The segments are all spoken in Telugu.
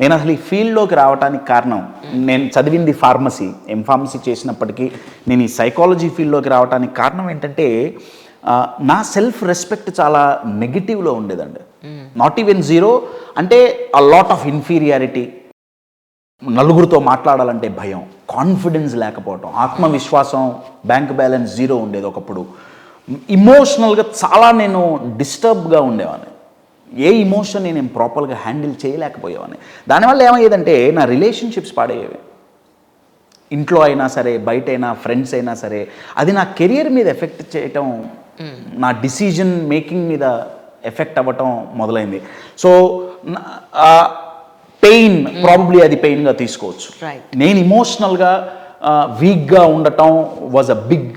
నేను అసలు ఈ ఫీల్డ్లోకి రావడానికి కారణం, నేను చదివింది ఫార్మసీ, ఎంఫార్మసీ చేసినప్పటికీ నేను ఈ సైకాలజీ ఫీల్డ్లోకి రావడానికి కారణం ఏంటంటే నా సెల్ఫ్ రెస్పెక్ట్ చాలా నెగిటివ్లో ఉండేదండి. నాట్ ఈవెన్ జీరో, అంటే అ లాట్ ఆఫ్ ఇన్ఫీరియారిటీ, నలుగురితో మాట్లాడాలంటే భయం, కాన్ఫిడెన్స్ లేకపోవటం, ఆత్మవిశ్వాసం, బ్యాంక్ బ్యాలెన్స్ జీరో ఉండేది ఒకప్పుడు. ఇమోషనల్గా చాలా నేను డిస్టర్బ్గా ఉండేవాడిని. ఏ ఇమోషన్ నేను ప్రాపర్గా హ్యాండిల్ చేయలేకపోయేవాడిని. దానివల్ల ఏమయ్యేదంటే నా రిలేషన్షిప్స్ పాడయ్యేవి. ఇంట్లో అయినా సరే, బయట అయినా, ఫ్రెండ్స్ అయినా సరే, అది నా కెరియర్ మీద ఎఫెక్ట్ చేయటం, నా డిసిజన్ మేకింగ్ మీద ఎఫెక్ట్ అవ్వటం మొదలైంది. సో పెయిన్, ప్రాబబ్లీ అది పెయిన్గా తీసుకోవచ్చు. నేను ఇమోషనల్గా వీక్గా ఉండటం was a big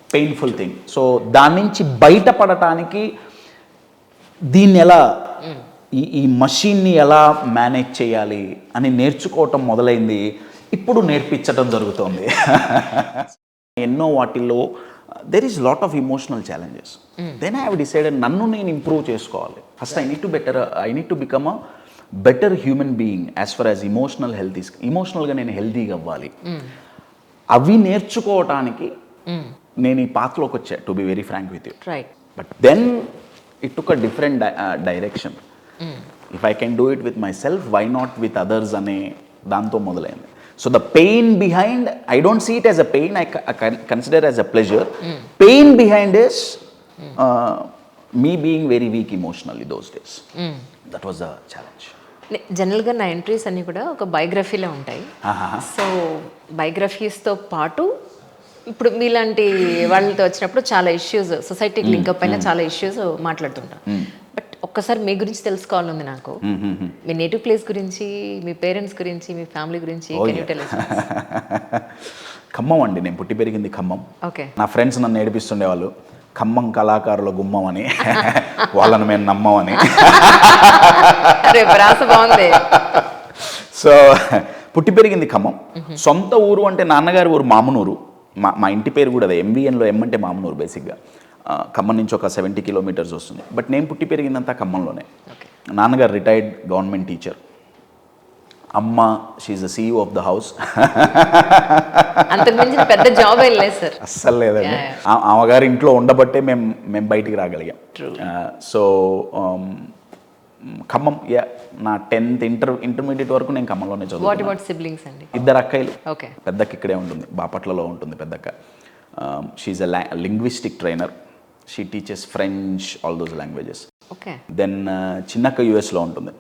painful thing. So దాని నుంచి బయటపడటానికి దీన్ని ఎలా, ఈ మషీన్ని ఎలా మేనేజ్ చేయాలి అని నేర్చుకోవటం మొదలైంది. ఇప్పుడు నేర్పించటం జరుగుతుంది. ఎన్నో వాటిల్లో there is lot of emotional challenges. Then I have decided నన్ను నేను ఇంప్రూవ్ చేసుకోవాలి. First I need to become a better human being as far as emotional health is. ఇమోషనల్గా నేను హెల్తీగా అవ్వాలి. అవి నేర్చుకోవటానికి నేను ఈ పాత్రలోకి వచ్చా, to be very frank with you. But then it took a different direction. If I can do it with myself, why not with others ane danto modalaindi. So the pain behind, I don't see it as a pain, I consider as a pleasure. Pain behind is me being very weak emotionally those days. That was a challenge. జనరల్గా నా ఎంట్రీస్ అన్నీ కూడా ఒక బయోగ్రఫీలో ఉంటాయి. సో బయోగ్రఫీస్తో పాటు ఇప్పుడు మీలాంటి వాళ్ళతో వచ్చినప్పుడు చాలా ఇష్యూస్, సొసైటీకి లింకప్ అయిన చాలా ఇష్యూస్ మాట్లాడుతుంటాం. బట్ ఒక్కసారి మీ గురించి తెలుసుకోవాలని నాకు, మీ నేటివ్ ప్లేస్ గురించి, మీ పేరెంట్స్ గురించి, మీ ఫ్యామిలీ గురించి. ఖమ్మం అండి, నేను పుట్టి పెరిగింది ఖమ్మం. ఓకే. నా ఫ్రెండ్స్ నన్ను ఏడిపిస్తుండేవాళ్ళు, ఖమ్మం కళాకారుల గుమ్మం అని, వాళ్ళని మేము నమ్మమని. బాగుంది. సో పుట్టి పెరిగింది ఖమ్మం. సొంత ఊరు అంటే నాన్నగారి ఊరు మామునూరు. మా ఇంటి పేరు కూడా అదే, ఎంవిఎన్లో ఎం అంటే మామనూరు. బేసిక్గా ఖమ్మం నుంచి ఒక 70 కిలోమీటర్స్ వస్తుంది. బట్ నేను పుట్టి పెరిగిందంతా ఖమ్మంలోనే. నాన్నగారు రిటైర్డ్ గవర్నమెంట్ టీచర్, అమ్మ she the CEO of the house. పెద్ద జాబ్ సార్ అస్సలు లేదండి. ఆమెగారు ఇంట్లో ఉండబట్టే మేము బయటికి రాగలిగాం. సో ఖమ్మం, నా 10th ఇంటర్మీడియట్ వరకు నేను ఖమ్మంలోనే చదువుకున్నాను. 2 అక్కయ్యలు. పెద్దక్క ఇక్కడే ఉంటుంది, బాపట్లలో ఉంటుంది పెద్దక్క. She a linguistic trainer. She teaches French, all those languages. Then చిన్నక్క యుఎస్లో ఉంటుంది,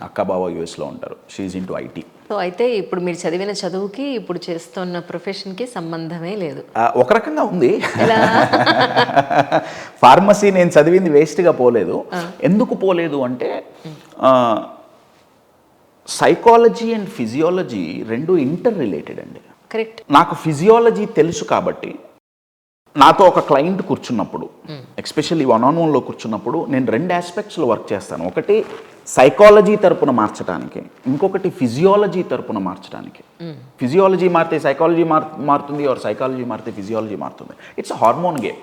అక్క బావ యుఎస్లో ఉంటారు. She into IT. సో అయితే ఇప్పుడు మీరు చదివిన చదువుకి ఇప్పుడు చేస్తున్న ప్రొఫెషన్కి సంబంధమే లేదు. ఒక రకంగా ఉంది. ఫార్మసీ నేను చదివింది వేస్ట్గా పోలేదు. ఎందుకు పోలేదు అంటే సైకాలజీ అండ్ ఫిజియాలజీ రెండు ఇంటర్ రిలేటెడ్ అండి. కరెక్ట్. నాకు ఫిజియాలజీ తెలుసు కాబట్టి నాతో ఒక క్లయింట్ కూర్చున్నప్పుడు, ఎస్పెషల్లీ 1-on-1లో కూర్చున్నప్పుడు, నేను 2 ఆస్పెక్ట్స్లో వర్క్ చేస్తాను. ఒకటి సైకాలజీ తరపున మార్చడానికి, ఇంకొకటి ఫిజియాలజీ తరపున మార్చడానికి. ఫిజియాలజీ మారితే సైకాలజీ మారుతుంది, ఆర్ సైకాలజీ మారితే ఫిజియాలజీ మారుతుంది. It's a hormone game.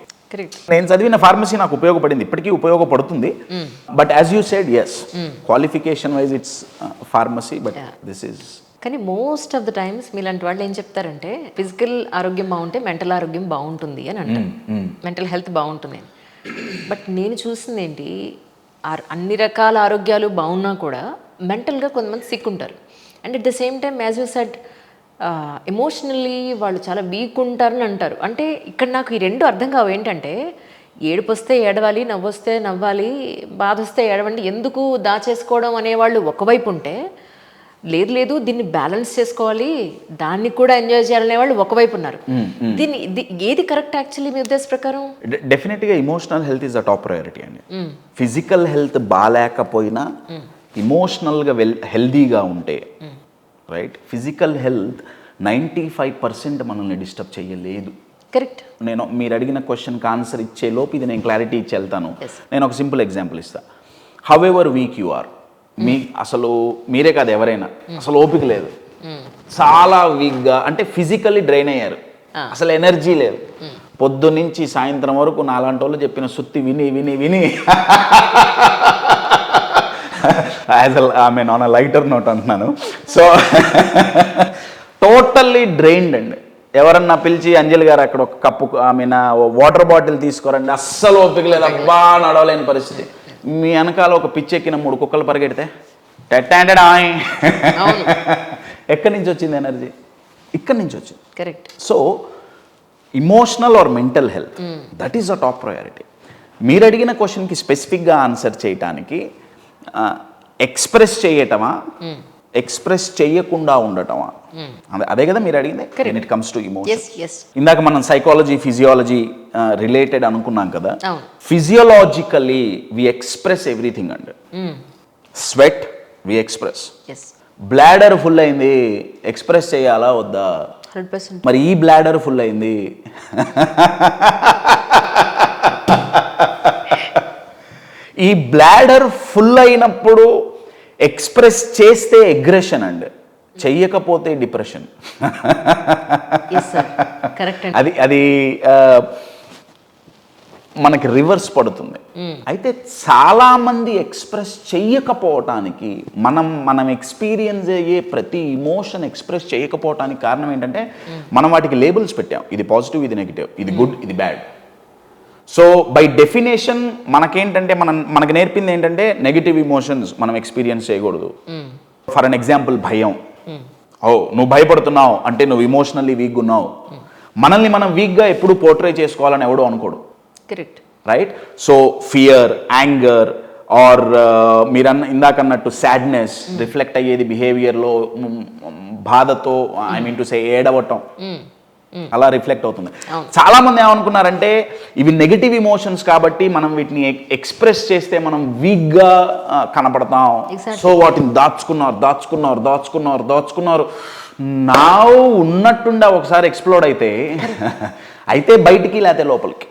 నేను చదివిన ఫార్మసీ నాకు ఉపయోగపడింది, ఇప్పటికీ ఉపయోగపడుతుంది. But as you said, yes, qualification wise it's pharmacy, but this is. కానీ మోస్ట్ ఆఫ్ ద టైమ్స్ మీలాంటి వాళ్ళు ఏం చెప్తారంటే ఫిజికల్ ఆరోగ్యం బాగుంటే మెంటల్ ఆరోగ్యం బాగుంటుంది అని అంటారు, మెంటల్ హెల్త్ బాగుంటుంది అని. బట్ నేను చూసింది ఏంటి, అన్ని రకాల ఆరోగ్యాలు బాగున్నా కూడా మెంటల్గా కొంతమంది సిక్ ఉంటారు. And at the same time as you said emotionally వాళ్ళు చాలా వీక్ ఉంటారని అంటారు. అంటే ఇక్కడ నాకు ఈ 2 అర్థం కావు. ఏంటంటే ఏడుపు వస్తే ఏడవాలి, నవ్వు వస్తే నవ్వాలి, బాధ వస్తే ఏడవండి, ఎందుకు దాచేసుకోవడం అనేవాళ్ళు ఒకవైపు ఉంటే, లేదు దీన్ని బ్యాలెన్స్ చేసుకోవాలి, దాన్ని కూడా ఎంజాయ్ చేయాలనే వాళ్ళు ఒకవైపు ఉన్నారు. దీన్ని ఏది కరెక్ట్ యాక్చువల్లీ మీ ఉద్దేశ ప్రకారం? డెఫినెట్గా emotional health is the top priority అండి. ఫిజికల్ హెల్త్ బాగాలేకపోయినా ఇమోషనల్గా హెల్దీగా ఉంటే, రైట్, ఫిజికల్ హెల్త్ 95% మనల్ని డిస్టర్బ్ చేయలేదు. కరెక్ట్. మీరు అడిగిన క్వశ్చన్కి ఆన్సర్ ఇచ్చే లోపు ఇది నేను క్లారిటీ ఇచ్చి వెళ్తాను. నేను ఒక సింపుల్ ఎగ్జాంపుల్ ఇస్తాను. However weak you are, అసలు మీరే కాదు ఎవరైనా, అసలు ఓపిక లేదు, చాలా వీక్గా, అంటే ఫిజికల్లీ డ్రైన్ అయ్యారు, అసలు ఎనర్జీ లేదు, పొద్దు నుంచి సాయంత్రం వరకు నాలాంటి వాళ్ళు చెప్పిన సుత్తి విని విని విని ఆన్ అ లైటర్ నోట్ అంటున్నాను. సో టోటల్లీ డ్రైన్డ్ అండి. ఎవరన్నా పిలిచి అంజలి గారు అక్కడ ఒక కప్పు వాటర్ బాటిల్ తీసుకోరండి, అస్సలు ఓపిక లేదు, అబ్బా నడవలేని పరిస్థితి. మీ వెనకాల ఒక పిచ్చెక్కిన 3 కుక్కలు పరిగెడితే టెట్టాంటెడ్ ఆయ్. ఎక్కడి నుంచి వచ్చింది ఎనర్జీ? ఇక్కడి నుంచి వచ్చింది. Correct. So emotional or mental health, that is a top priority. మీరు అడిగిన క్వశ్చన్కి స్పెసిఫిక్గా ఆన్సర్ చేయటానికి ఎక్స్ప్రెస్ చేయటమా, ఎక్స్ప్రెస్ చేయకుండా ఉండటమా, అదే కదా మీరు అడిగింది. When it comes to emotion, ఇందాక మనం సైకాలజీ ఫిజియాలజీ రిలేటెడ్ అనుకున్నాం కదా. ఫిజియోలాజికలీ వి ఎక్స్ప్రెస్ ఎవ్రీథింగ్ అండి. స్వెట్ వి ఎక్స్ప్రెస్. బ్లాడర్ ఫుల్ అయింది, ఎక్స్ప్రెస్ చేయాలా వద్దా? 100%. మరి ఈ బ్లాడర్ ఫుల్ అయింది, ఈ బ్లాడర్ ఫుల్ అయినప్పుడు ఎక్స్ప్రెస్ చేస్తే ఎగ్రెషన్ అండి, చెయ్యకపోతే డిప్రెషన్. అది అది మనకి రివర్స్ పడుతుంది. అయితే చాలామంది ఎక్స్ప్రెస్ చెయ్యకపోవటానికి, మనం ఎక్స్పీరియన్స్ అయ్యే ప్రతి ఇమోషన్ ఎక్స్ప్రెస్ చేయకపోవటానికి కారణం ఏంటంటే మనం వాటికి లేబుల్స్ పెట్టాం. ఇది పాజిటివ్, ఇది నెగిటివ్, ఇది గుడ్, ఇది బ్యాడ్. సో బై డెఫినేషన్ మనకేంటంటే మనకు నేర్పింది ఏంటంటే నెగిటివ్ ఇమోషన్స్ మనం ఎక్స్పీరియన్స్ చేయకూడదు. ఫర్ అన్ ఎగ్జాంపుల్ భయం. ఓ నువ్వు భయపడుతున్నావు అంటే నువ్వు ఇమోషనల్లీ వీక్గా ఉన్నావు. మనల్ని మనం వీక్గా ఎప్పుడు పోర్ట్రే చేసుకోవాలని ఎవడో అనుకోడు. Correct. Right. So fear, anger are ఇందాక అన్నట్టు సాడ్నెస్ రిఫ్లెక్ట్ అయ్యేది బిహేవియర్లో, బాధతో ఐ మీన్ టు సే ఏడవటం అలా రిఫ్లెక్ట్ అవుతుంది. చాలా మంది ఏమనుకున్నారంటే ఇవి నెగిటివ్ ఇమోషన్స్ కాబట్టి మనం వీటిని ఎక్స్ప్రెస్ చేస్తే మనం వీక్గా కనపడతాం. సో వాటిని దాచుకున్నారు. నా ఉన్నట్టుండా ఒకసారి ఎక్స్ప్లోడ్ అయితే బయటికి లేకపోతే లోపలికి.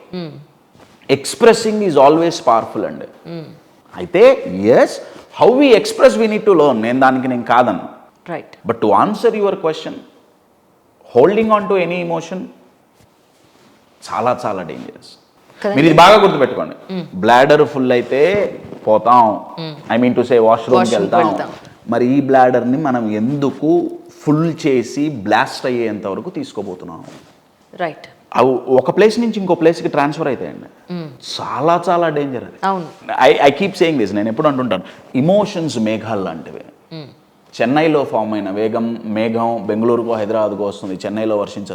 ఎక్స్ప్రెసింగ్ ఈజ్ ఆల్వేస్ పవర్ఫుల్ అండి. అయితే yes, how we express we need to learn. నేను కాదను. Right. But to answer your question, holding on to any emotion చాలా చాలా డేంజరస్. మీరు ఇది బాగా గుర్తుపెట్టుకోండి. బ్లాడర్ ఫుల్ అయితే పోతాం, ఐ మీన్ టు సే వాష్రూమ్కి వెళ్తాం. మరి ఈ బ్లాడర్ని మనం ఎందుకు ఫుల్ చేసి బ్లాస్ట్ అయ్యేంత వరకు తీసుకోబోతున్నాం? రైట్. అవి ఒక ప్లేస్ నుంచి ఇంకో ప్లేస్కి ట్రాన్స్ఫర్ అవుతాయండి. చాలా చాలా డేంజర్ అది. I keep saying this. నేను ఎప్పుడు అంటుంటాను, ఇమోషన్స్ మేఘాలు లాంటివి. చెన్నైలో ఫామ్ అయిన మేఘం బెంగళూరుకో హైదరాబాద్కో వస్తుంది, చెన్నైలో వర్షించదు.